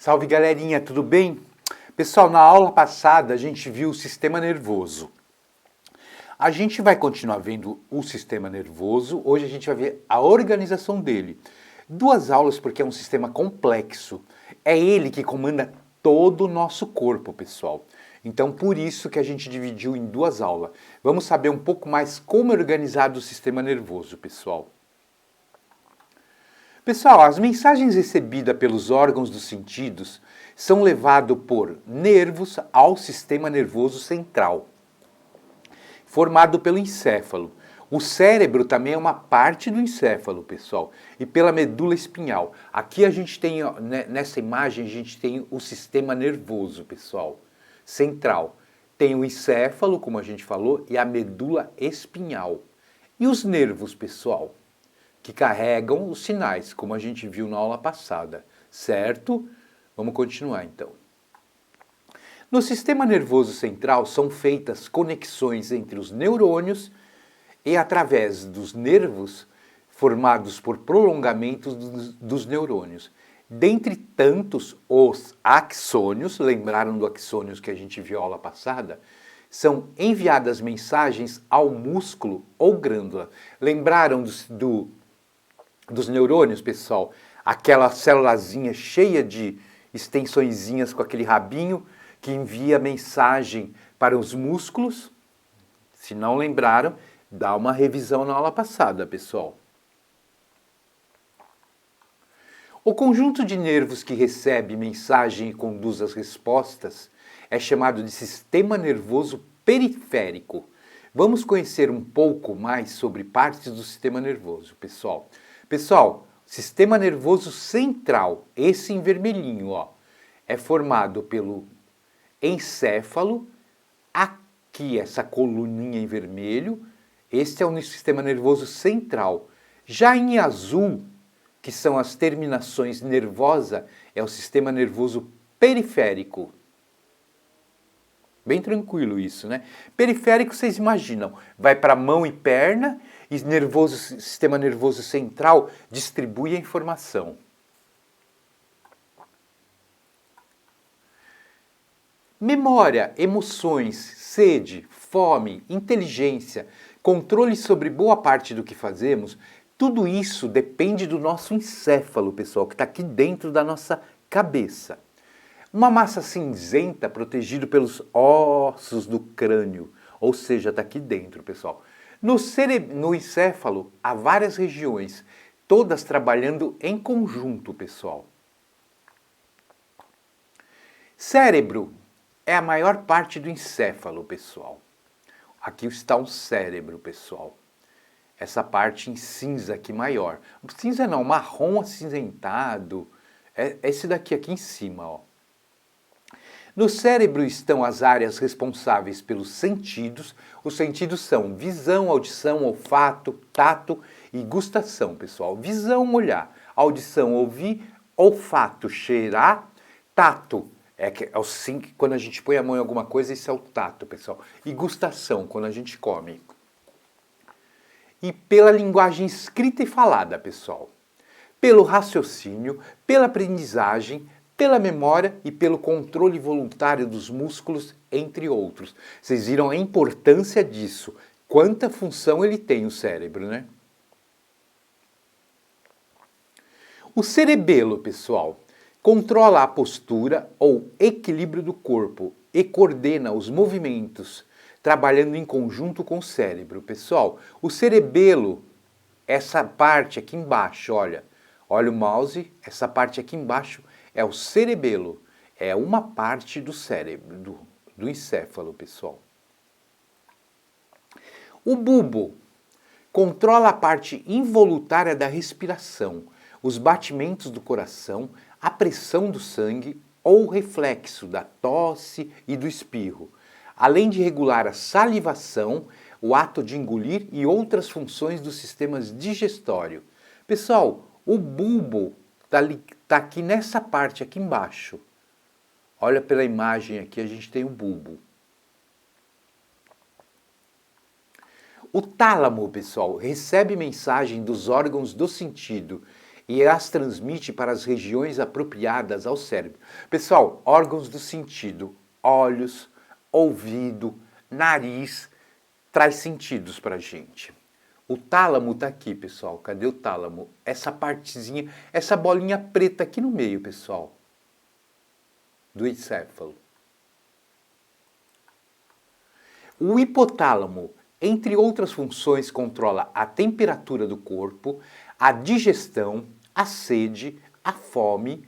Salve galerinha, tudo bem? Pessoal, na aula passada a gente viu o sistema nervoso. A gente vai continuar vendo o sistema nervoso, hoje a gente vai ver a organização dele. Duas aulas porque é um sistema complexo. É ele que comanda todo o nosso corpo, pessoal. Então por isso que a gente dividiu em duas aulas. Vamos saber um pouco mais como é organizado o sistema nervoso, pessoal. Pessoal, as mensagens recebidas pelos órgãos dos sentidos são levadas por nervos ao sistema nervoso central, formado pelo encéfalo. O cérebro também é uma parte do encéfalo, pessoal, e pela medula espinhal. Aqui a gente tem, nessa imagem, a gente tem o sistema nervoso, pessoal, central. Tem o encéfalo, como a gente falou, e a medula espinhal. E os nervos, pessoal? Que carregam os sinais, como a gente viu na aula passada, certo? Vamos continuar então. No sistema nervoso central são feitas conexões entre os neurônios e através dos nervos formados por prolongamentos dos neurônios. Dentre tantos, os axônios, lembraram do axônios que a gente viu na aula passada? São enviadas mensagens ao músculo ou glândula. Lembraram dos neurônios, pessoal? Aquela célulazinha cheia de extensõezinhas com aquele rabinho que envia mensagem para os músculos. Se não lembraram, dá uma revisão na aula passada, pessoal. O conjunto de nervos que recebe mensagem e conduz as respostas é chamado de sistema nervoso periférico. Vamos conhecer um pouco mais sobre partes do sistema nervoso, pessoal. Pessoal, sistema nervoso central, esse em vermelhinho, ó, é formado pelo encéfalo, aqui essa coluninha em vermelho, este é o sistema nervoso central. Já em azul, que são as terminações nervosas, é o sistema nervoso periférico. Bem tranquilo isso, né? Periférico, vocês imaginam, vai para mão e perna, e sistema nervoso central distribui a informação. Memória, emoções, sede, fome, inteligência, controle sobre boa parte do que fazemos, tudo isso depende do nosso encéfalo, pessoal, que está aqui dentro da nossa cabeça. Uma massa cinzenta protegida pelos ossos do crânio, ou seja, está aqui dentro, pessoal. No encéfalo há várias regiões, todas trabalhando em conjunto, pessoal. Cérebro é a maior parte do encéfalo, pessoal. Aqui está um cérebro, pessoal. Essa parte em cinza aqui maior. Cinza não, marrom acinzentado. É esse daqui aqui em cima, ó. No cérebro estão as áreas responsáveis pelos sentidos. Os sentidos são visão, audição, olfato, tato e gustação, pessoal. Visão, olhar. Audição, ouvir. Olfato, cheirar. Tato, quando a gente põe a mão em alguma coisa, isso é o tato, pessoal. E gustação, quando a gente come. E pela linguagem escrita e falada, pessoal. Pelo raciocínio, pela aprendizagem, pela memória e pelo controle voluntário dos músculos, entre outros. Vocês viram a importância disso. Quanta função ele tem, o cérebro, né? O cerebelo, pessoal, controla a postura ou equilíbrio do corpo e coordena os movimentos, trabalhando em conjunto com o cérebro. Pessoal, o cerebelo, essa parte aqui embaixo, olha o mouse, essa parte aqui embaixo é o cerebelo, é uma parte do cérebro, do encéfalo, pessoal. O bulbo controla a parte involuntária da respiração, os batimentos do coração, a pressão do sangue ou o reflexo da tosse e do espirro, além de regular a salivação, o ato de engolir e outras funções dos sistemas digestório. Pessoal, o bulbo está aqui nessa parte aqui embaixo. Olha pela imagem aqui, a gente tem o bulbo. O tálamo, pessoal, recebe mensagem dos órgãos do sentido e as transmite para as regiões apropriadas ao cérebro. Pessoal, órgãos do sentido, olhos, ouvido, nariz, traz sentidos para a gente. O tálamo está aqui, pessoal. Cadê o tálamo? Essa partezinha, essa bolinha preta aqui no meio, pessoal, do encéfalo. O hipotálamo, entre outras funções, controla a temperatura do corpo, a digestão, a sede, a fome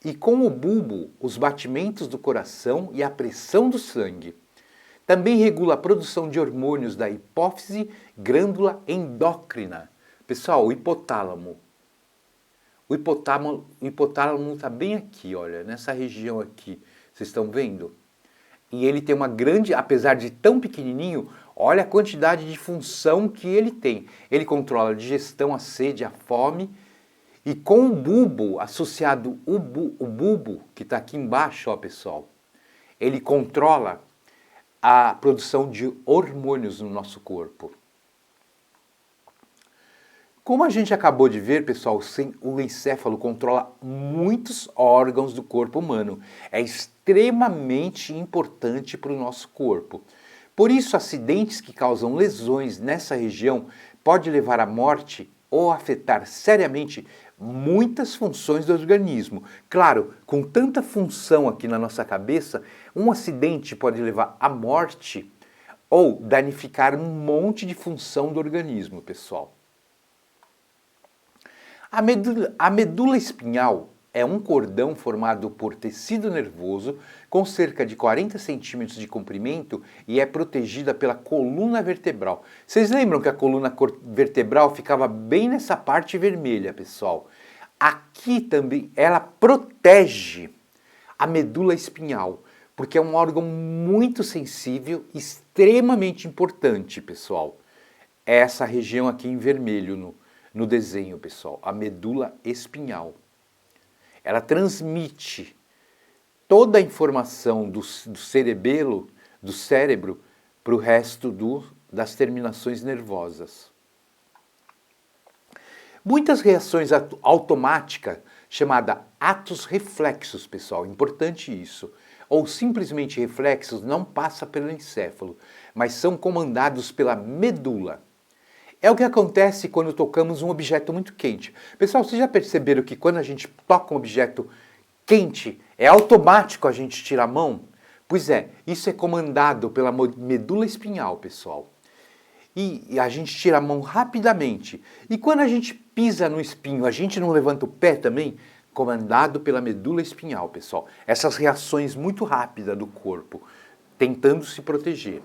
e, com o bulbo, os batimentos do coração e a pressão do sangue. Também regula a produção de hormônios da hipófise, glândula endócrina. Pessoal, o hipotálamo. O hipotálamo está bem aqui, olha, nessa região aqui. Vocês estão vendo? E ele tem uma grande, apesar de tão pequenininho, olha a quantidade de função que ele tem. Ele controla a digestão, a sede, a fome. E com o bulbo associado, o bulbo, que está aqui embaixo, ó, pessoal, ele controla a produção de hormônios no nosso corpo. Como a gente acabou de ver, pessoal, o encéfalo controla muitos órgãos do corpo humano. É extremamente importante para o nosso corpo. Por isso, acidentes que causam lesões nessa região podem levar à morte ou afetar seriamente muitas funções do organismo. Claro, com tanta função aqui na nossa cabeça, um acidente pode levar à morte ou danificar um monte de função do organismo, pessoal. A medula espinhal é um cordão formado por tecido nervoso com cerca de 40 centímetros de comprimento e é protegida pela coluna vertebral. Vocês lembram que a coluna vertebral ficava bem nessa parte vermelha, pessoal? Aqui também ela protege a medula espinhal, porque é um órgão muito sensível, extremamente importante, pessoal. É essa região aqui em vermelho no desenho, pessoal, a medula espinhal. Ela transmite toda a informação do cerebelo, do cérebro, para o resto das terminações nervosas. Muitas reações automáticas, chamada atos reflexos, pessoal, importante isso, ou simplesmente reflexos, não passa pelo encéfalo, mas são comandados pela medula. É o que acontece quando tocamos um objeto muito quente. Pessoal, vocês já perceberam que quando a gente toca um objeto quente, é automático a gente tirar a mão? Pois é, isso é comandado pela medula espinhal, pessoal. E a gente tira a mão rapidamente. E quando a gente pisa no espinho, a gente não levanta o pé também? Comandado pela medula espinhal, pessoal. Essas reações muito rápidas do corpo, tentando se proteger.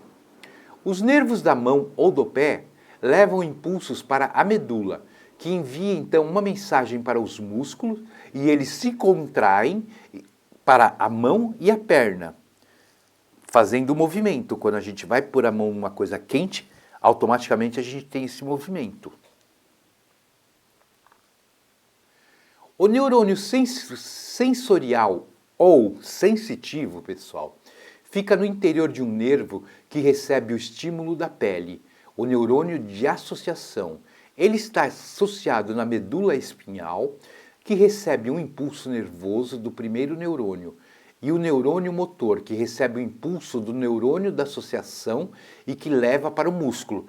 Os nervos da mão ou do pé levam impulsos para a medula, que envia então uma mensagem para os músculos e eles se contraem para a mão e a perna, fazendo o movimento. Quando a gente vai pôr a mão numa coisa quente, automaticamente a gente tem esse movimento. O neurônio sensorial ou sensitivo, pessoal, fica no interior de um nervo que recebe o estímulo da pele, o neurônio de associação. Ele está associado na medula espinhal, que recebe um impulso nervoso do primeiro neurônio, e o neurônio motor, que recebe o impulso do neurônio da associação e que leva para o músculo.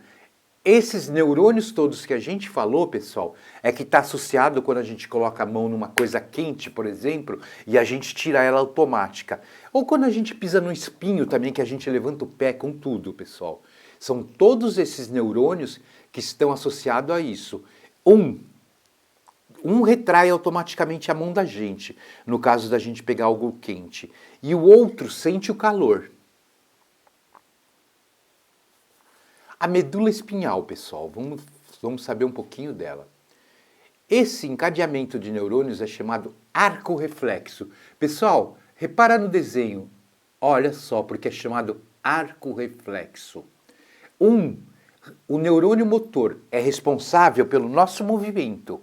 Esses neurônios todos que a gente falou, pessoal, é que está associado quando a gente coloca a mão numa coisa quente, por exemplo, e a gente tira ela automática. Ou quando a gente pisa no espinho também, que a gente levanta o pé com tudo, pessoal. São todos esses neurônios que estão associados a isso. Um retrai automaticamente a mão da gente, no caso da gente pegar algo quente. E o outro sente o calor. A medula espinhal, pessoal, vamos saber um pouquinho dela. Esse encadeamento de neurônios é chamado arco reflexo. Pessoal, repara no desenho. Olha só, porque é chamado arco reflexo. O neurônio motor é responsável pelo nosso movimento.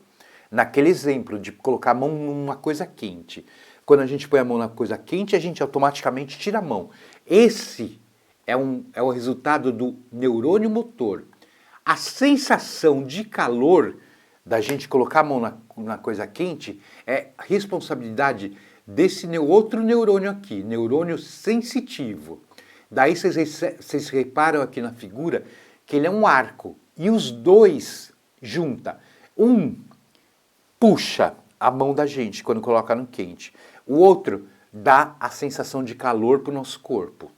Naquele exemplo de colocar a mão numa coisa quente. Quando a gente põe a mão na coisa quente, a gente automaticamente tira a mão. Esse é o resultado do neurônio motor. A sensação de calor da gente colocar a mão na coisa quente é responsabilidade desse outro neurônio aqui, neurônio sensitivo. Daí vocês reparam aqui na figura que ele é um arco e os dois junta. Um puxa a mão da gente quando coloca no quente. O outro dá a sensação de calor para o nosso corpo.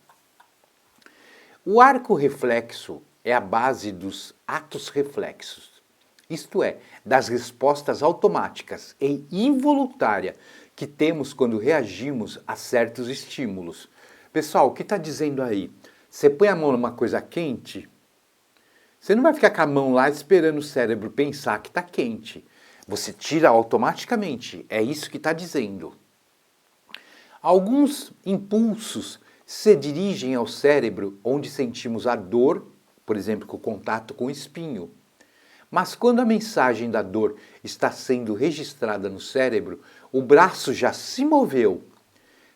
O arco reflexo é a base dos atos reflexos, isto é, das respostas automáticas e involuntárias que temos quando reagimos a certos estímulos. Pessoal, o que está dizendo aí? Você põe a mão numa coisa quente, você não vai ficar com a mão lá esperando o cérebro pensar que está quente. Você tira automaticamente, é isso que está dizendo. Alguns impulsos se dirigem ao cérebro onde sentimos a dor, por exemplo, com o contato com o espinho. Mas quando a mensagem da dor está sendo registrada no cérebro, o braço já se moveu,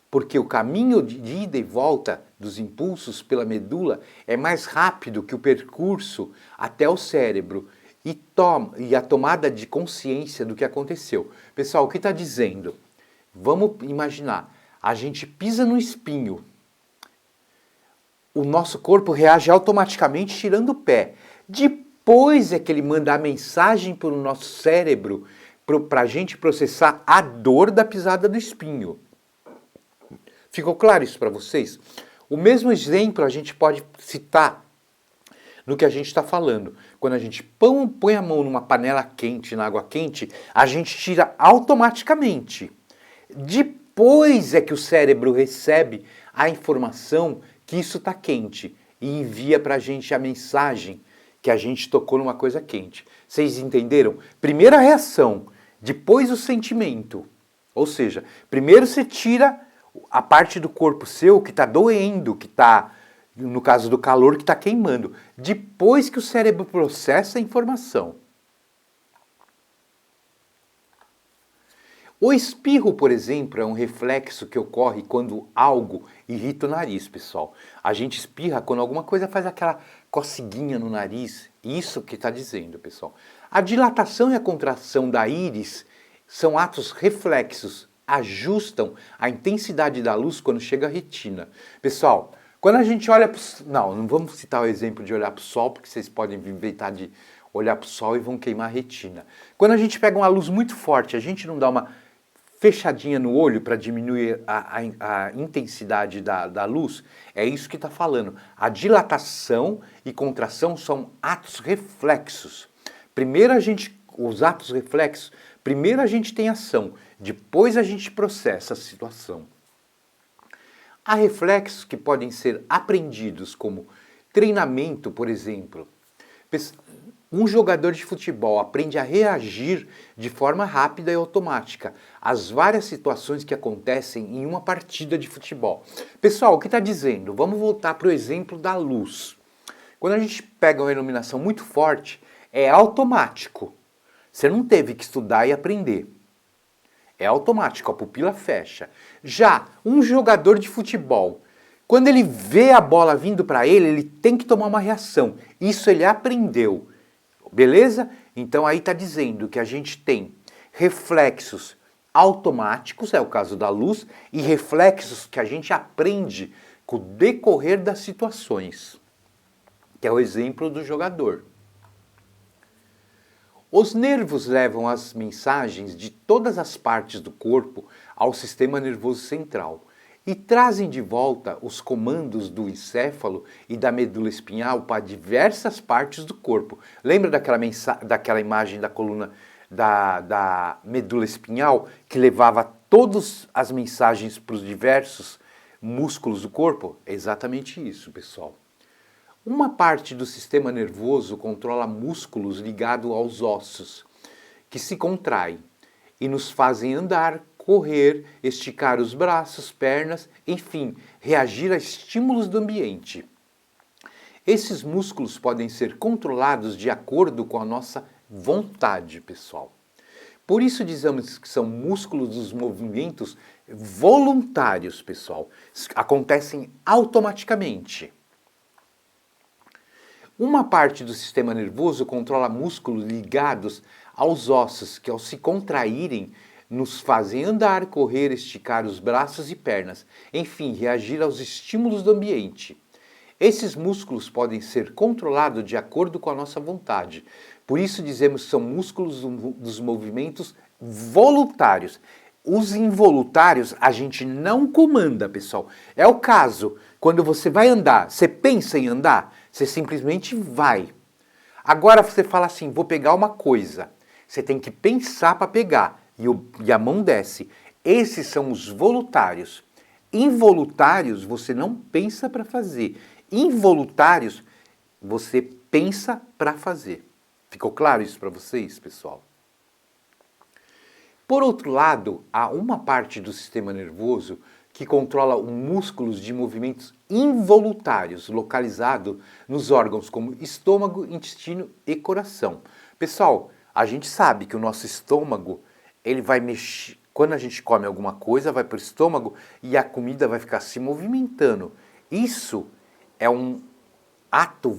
porque o caminho de ida e volta dos impulsos pela medula é mais rápido que o percurso até o cérebro e a tomada de consciência do que aconteceu. Pessoal, o que está dizendo? Vamos imaginar, a gente pisa no espinho, o nosso corpo reage automaticamente tirando o pé. Depois é que ele manda a mensagem para o nosso cérebro para a gente processar a dor da pisada do espinho. Ficou claro isso para vocês? O mesmo exemplo a gente pode citar no que a gente está falando. Quando a gente põe a mão numa panela quente, na água quente, a gente tira automaticamente. Depois é que o cérebro recebe a informação que isso está quente e envia para a gente a mensagem que a gente tocou numa coisa quente. Vocês entenderam? Primeiro a reação, depois o sentimento. Ou seja, primeiro você tira a parte do corpo seu que está doendo, que está, no caso do calor, que está queimando. Depois que o cérebro processa a informação. O espirro, por exemplo, é um reflexo que ocorre quando algo irrita o nariz, pessoal. A gente espirra quando alguma coisa faz aquela coceguinha no nariz. Isso que está dizendo, pessoal. A dilatação e a contração da íris são atos reflexos, ajustam a intensidade da luz quando chega à retina. Pessoal, quando a gente olha para o... Não vamos citar o exemplo de olhar para o sol, porque vocês podem inventar de olhar para o sol e vão queimar a retina. Quando a gente pega uma luz muito forte, a gente não dá uma fechadinha no olho para diminuir a intensidade da luz? É isso que está falando. A dilatação e contração são atos reflexos. Primeiro os atos reflexos, primeiro a gente tem ação, depois a gente processa a situação. Há reflexos que podem ser aprendidos, como treinamento, por exemplo. Um jogador de futebol aprende a reagir de forma rápida e automática às várias situações que acontecem em uma partida de futebol. Pessoal, o que está dizendo? Vamos voltar para o exemplo da luz. Quando a gente pega uma iluminação muito forte, é automático. Você não teve que estudar e aprender. É automático, a pupila fecha. Já um jogador de futebol, quando ele vê a bola vindo para ele tem que tomar uma reação. Isso ele aprendeu. Beleza? Então aí está dizendo que a gente tem reflexos automáticos, é o caso da luz, e reflexos que a gente aprende com o decorrer das situações, que é o exemplo do jogador. Os nervos levam as mensagens de todas as partes do corpo ao sistema nervoso central e trazem de volta os comandos do encéfalo e da medula espinhal para diversas partes do corpo. Lembra daquela imagem da coluna da medula espinhal que levava todas as mensagens para os diversos músculos do corpo? É exatamente isso, pessoal. Uma parte do sistema nervoso controla músculos ligados aos ossos, que se contraem e nos fazem andar, correr, esticar os braços, pernas, enfim, reagir a estímulos do ambiente. Esses músculos podem ser controlados de acordo com a nossa vontade, pessoal. Por isso dizemos que são músculos dos movimentos voluntários, pessoal. Acontecem automaticamente. Uma parte do sistema nervoso controla músculos ligados aos ossos que, ao se contraírem, nos fazem andar, correr, esticar os braços e pernas, enfim, reagir aos estímulos do ambiente. Esses músculos podem ser controlados de acordo com a nossa vontade. Por isso dizemos que são músculos dos movimentos voluntários. Os involuntários a gente não comanda, pessoal. É o caso, quando você vai andar, você pensa em andar, você simplesmente vai. Agora você fala assim, vou pegar uma coisa. Você tem que pensar para pegar e a mão desce. Esses são os voluntários. Involuntários você não pensa para fazer. Involuntários você pensa para fazer. Ficou claro isso para vocês, pessoal? Por outro lado, há uma parte do sistema nervoso que controla os músculos de movimentos involuntários, localizado nos órgãos como estômago, intestino e coração. Pessoal, a gente sabe que o nosso estômago, ele vai mexer, quando a gente come alguma coisa, vai para o estômago e a comida vai ficar se movimentando. Isso é um ato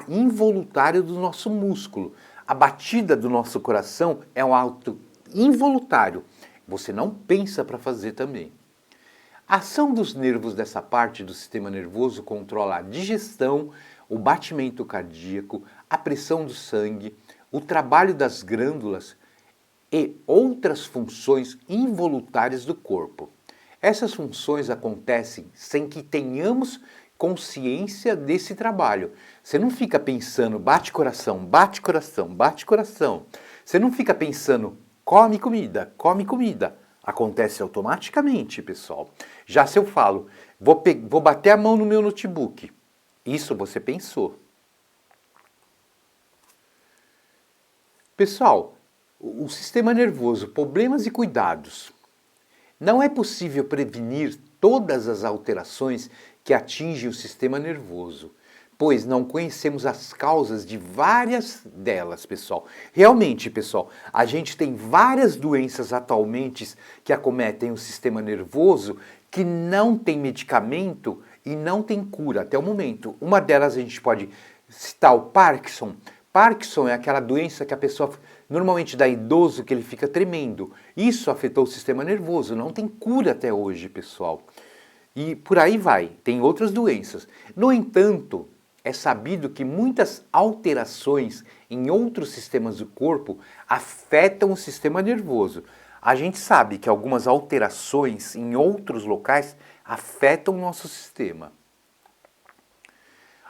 involuntário do nosso músculo. A batida do nosso coração é um ato involuntário. Você não pensa para fazer também. A ação dos nervos dessa parte do sistema nervoso controla a digestão, o batimento cardíaco, a pressão do sangue, o trabalho das glândulas e outras funções involuntárias do corpo. Essas funções acontecem sem que tenhamos consciência desse trabalho. Você não fica pensando, bate coração, bate coração, bate coração. Você não fica pensando, come comida, come comida. Acontece automaticamente, pessoal. Já se eu falo, vou bater a mão no meu notebook, isso você pensou. Pessoal, o sistema nervoso, problemas e cuidados. Não é possível prevenir todas as alterações que atingem o sistema nervoso, pois não conhecemos as causas de várias delas, pessoal. Realmente, pessoal, a gente tem várias doenças atualmente que acometem o sistema nervoso que não tem medicamento e não tem cura até o momento. Uma delas a gente pode citar o Parkinson. Parkinson é aquela doença que a pessoa normalmente dá idoso que ele fica tremendo. Isso afetou o sistema nervoso, não tem cura até hoje, pessoal. E por aí vai, tem outras doenças. No entanto, é sabido que muitas alterações em outros sistemas do corpo afetam o sistema nervoso. A gente sabe que algumas alterações em outros locais afetam o nosso sistema.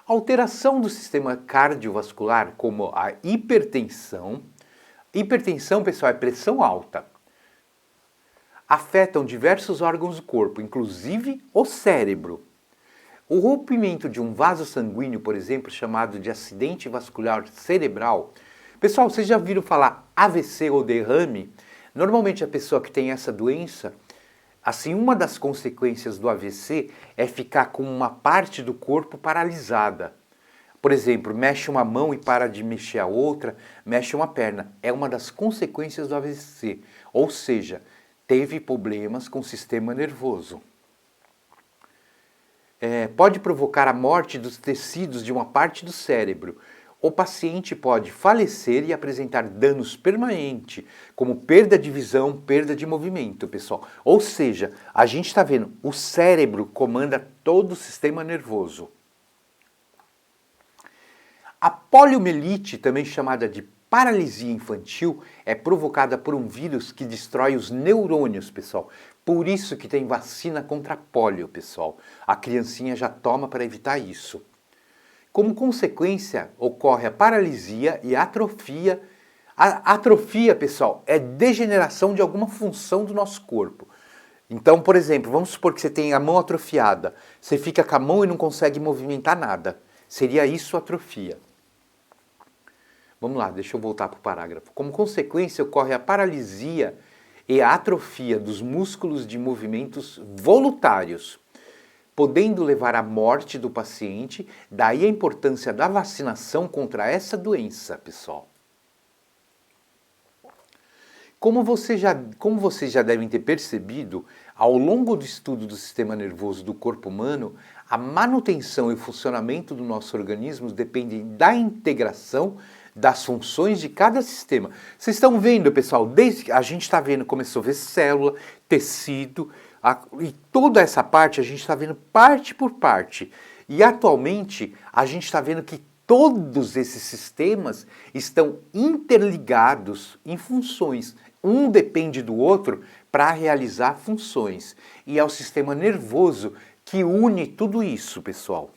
Alteração do sistema cardiovascular, como a hipertensão. Hipertensão, pessoal, é pressão alta. Afetam diversos órgãos do corpo, inclusive o cérebro. O rompimento de um vaso sanguíneo, por exemplo, chamado de acidente vascular cerebral. Pessoal, vocês já viram falar AVC ou derrame? Normalmente a pessoa que tem essa doença, assim, uma das consequências do AVC é ficar com uma parte do corpo paralisada. Por exemplo, mexe uma mão e para de mexer a outra, mexe uma perna. É uma das consequências do AVC. Ou seja, teve problemas com o sistema nervoso. Pode provocar a morte dos tecidos de uma parte do cérebro. O paciente pode falecer e apresentar danos permanentes, como perda de visão, perda de movimento, pessoal. Ou seja, a gente está vendo, o cérebro comanda todo o sistema nervoso. A poliomielite, também chamada de paralisia infantil, é provocada por um vírus que destrói os neurônios, pessoal. Por isso que tem vacina contra polio, pessoal. A criancinha já toma para evitar isso. Como consequência, ocorre a paralisia e a atrofia. A atrofia, pessoal, é degeneração de alguma função do nosso corpo. Então, por exemplo, vamos supor que você tem a mão atrofiada. Você fica com a mão e não consegue movimentar nada. Seria isso atrofia. Vamos lá, deixa eu voltar para o parágrafo. Como consequência, ocorre a paralisia e a atrofia dos músculos de movimentos voluntários, podendo levar à morte do paciente. Daí a importância da vacinação contra essa doença, pessoal. Como vocês já devem ter percebido, ao longo do estudo do sistema nervoso do corpo humano, a manutenção e o funcionamento do nosso organismo dependem da integração das funções de cada sistema. Vocês estão vendo, pessoal, desde que a gente está vendo, começou a ver célula, tecido, e toda essa parte a gente está vendo parte por parte. E atualmente a gente está vendo que todos esses sistemas estão interligados em funções. Um depende do outro para realizar funções. E é o sistema nervoso que une tudo isso, pessoal.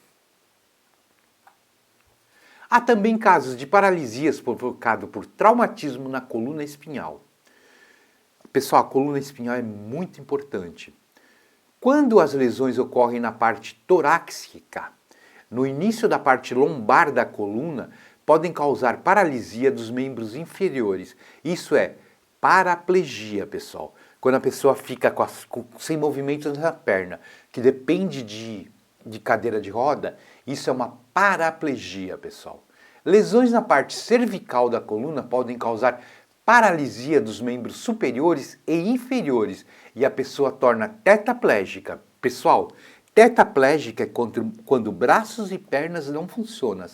Há também casos de paralisias provocadas por traumatismo na coluna espinhal. Pessoal, a coluna espinhal é muito importante. Quando as lesões ocorrem na parte torácica, no início da parte lombar da coluna, podem causar paralisia dos membros inferiores. Isso é paraplegia, pessoal. Quando a pessoa fica sem movimentos na perna, que depende de cadeira de roda, isso é uma paraplegia, pessoal. Lesões na parte cervical da coluna podem causar paralisia dos membros superiores e inferiores e a pessoa torna tetraplégica. Pessoal, tetraplégica é quando braços e pernas não funcionam.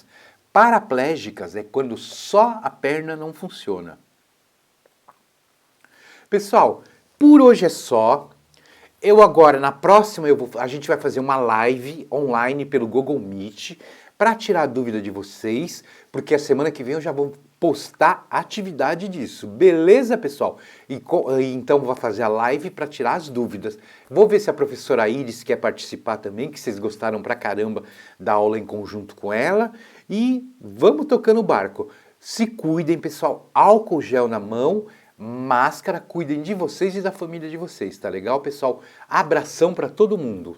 Paraplégicas é quando só a perna não funciona. Pessoal, por hoje é só. Eu agora, na próxima, a gente vai fazer uma live online pelo Google Meet para tirar a dúvida de vocês, porque a semana que vem eu já vou postar atividade disso. Beleza, pessoal? Então vou fazer a live para tirar as dúvidas. Vou ver se a professora Iris quer participar também, que vocês gostaram pra caramba da aula em conjunto com ela. E vamos tocando o barco. Se cuidem, pessoal. Álcool gel na mão, máscara, cuidem de vocês e da família de vocês, tá legal, pessoal? Abração para todo mundo.